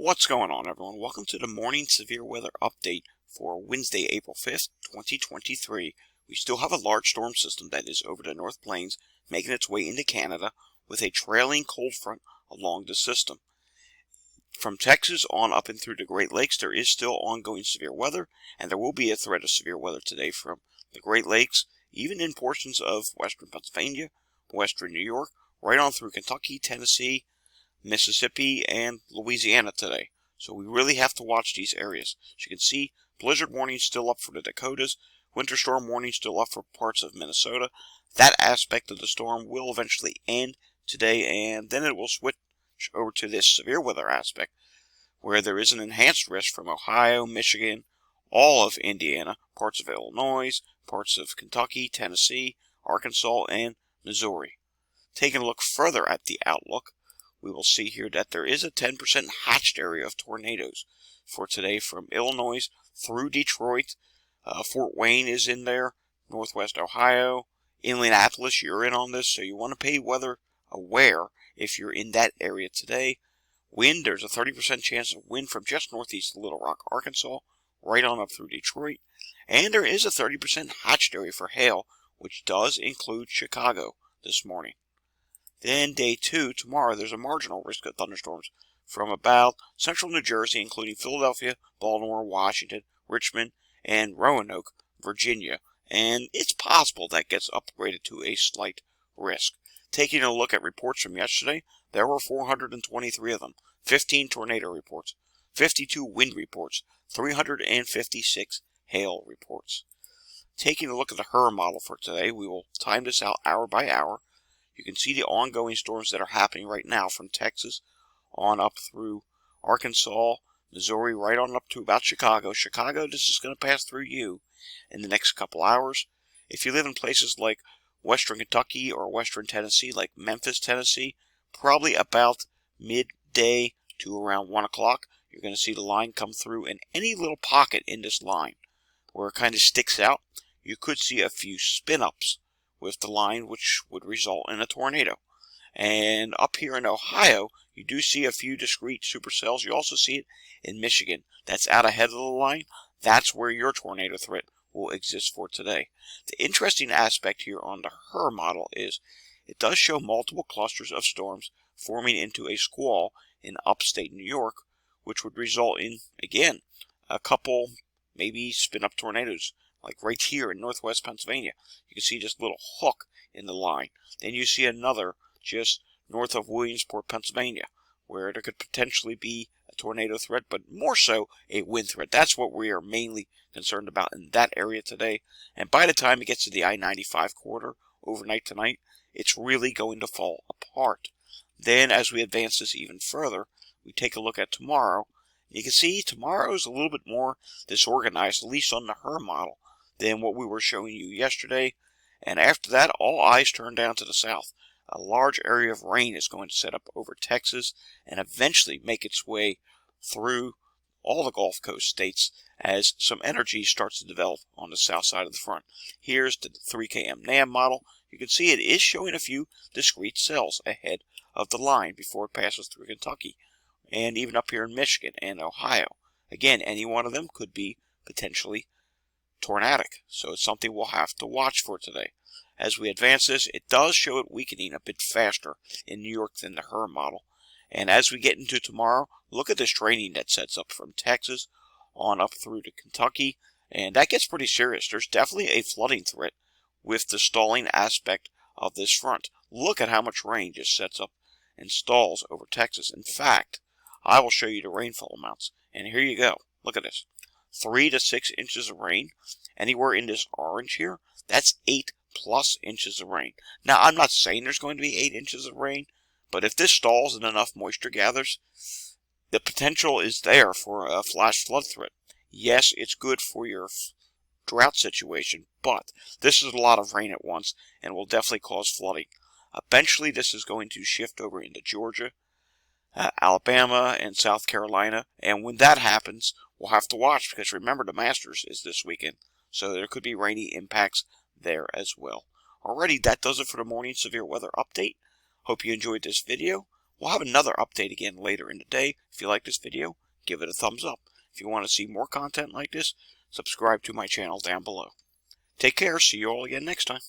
What's going on, everyone? Welcome to the morning severe weather update for Wednesday, April 5th, 2023. We still have a large storm system that is over the North Plains, making its way into Canada with a trailing cold front along the system. From Texas on up and through the Great Lakes, there is still ongoing severe weather, and there will be a threat of severe weather today from the Great Lakes, even in portions of western Pennsylvania, western New York, right on through Kentucky, Tennessee, Mississippi, and Louisiana today. So we really have to watch these areas. As you can see, blizzard warning still up for the Dakotas, winter storm warning still up for parts of Minnesota. That aspect of the storm will eventually end today, and then it will switch over to this severe weather aspect, where there is an enhanced risk from Ohio, Michigan, all of Indiana, parts of Illinois, parts of Kentucky, Tennessee, Arkansas, and Missouri. Taking a look further at the outlook, we will see here that there is a 10% hatched area of tornadoes for today from Illinois through Detroit. Fort Wayne is in there, northwest Ohio, Indianapolis, you're in on this, so you want to pay weather aware if you're in that area today. Wind, there's a 30% chance of wind from just northeast of Little Rock, Arkansas, right on up through Detroit. And there is a 30% hatched area for hail, which does include Chicago this morning. Then day 2, tomorrow, there's a marginal risk of thunderstorms from about central New Jersey, including Philadelphia, Baltimore, Washington, Richmond, and Roanoke, Virginia. And it's possible that gets upgraded to a slight risk. Taking a look at reports from yesterday, there were 423 of them, 15 tornado reports, 52 wind reports, 356 hail reports. Taking a look at the HRRR model for today, we will time this out hour by hour. You can see the ongoing storms that are happening right now from Texas on up through Arkansas, Missouri, right on up to about Chicago. Chicago, this is going to pass through you in the next couple hours. If you live in places like western Kentucky or western Tennessee, like Memphis, Tennessee, probably about midday to around 1 o'clock, you're going to see the line come through, and any little pocket in this line where it kind of sticks out, you could see a few spin-ups with the line, which would result in a tornado. And up here in Ohio, you do see a few discrete supercells. You also see it in Michigan. That's out ahead of the line. That's where your tornado threat will exist for today. The interesting aspect here on the HRRR model is it does show multiple clusters of storms forming into a squall in upstate New York, which would result in, again, a couple maybe spin-up tornadoes, like right here in northwest Pennsylvania. You can see this little hook in the line. Then you see another just north of Williamsport, Pennsylvania, where there could potentially be a tornado threat, but more so a wind threat. That's what we are mainly concerned about in that area today. And by the time it gets to the I-95 corridor overnight tonight, it's really going to fall apart. Then as we advance this even further, we take a look at tomorrow. You can see tomorrow is a little bit more disorganized, at least on the HRRR model, than what we were showing you yesterday. And after that, all eyes turn down to the south. A large area of rain is going to set up over Texas and eventually make its way through all the Gulf Coast states as some energy starts to develop on the south side of the front. Here's the 3KM NAM model. You can see it is showing a few discrete cells ahead of the line before it passes through Kentucky, and even up here in Michigan and Ohio. Again, any one of them could be potentially tornadic, so it's something we'll have to watch for today. As we advance this, it does show it weakening a bit faster in New York than the HRRR model. And as we get into tomorrow, look at this draining that sets up from Texas on up through to Kentucky, and that gets pretty serious. There's definitely a flooding threat with the stalling aspect of this front. Look at how much rain just sets up and stalls over Texas. In fact, I will show you the rainfall amounts, and here you go. Look at this. 3 to 6 inches of rain. Anywhere in this orange here, that's 8+ inches of rain. Now, I'm not saying there's going to be 8 inches of rain, but if this stalls and enough moisture gathers, the potential is there for a flash flood threat. Yes, it's good for your drought situation, but this is a lot of rain at once and will definitely cause flooding. Eventually, this is going to shift over into Georgia, Alabama, and South Carolina, and when that happens, we'll have to watch, because remember, the Masters is this weekend, so there could be rainy impacts there as well. Alrighty, that does it for the morning severe weather update. Hope you enjoyed this video. We'll have another update again later in the day. If you like this video, give it a thumbs up. If you want to see more content like this, subscribe to my channel down below. Take care. See you all again next time.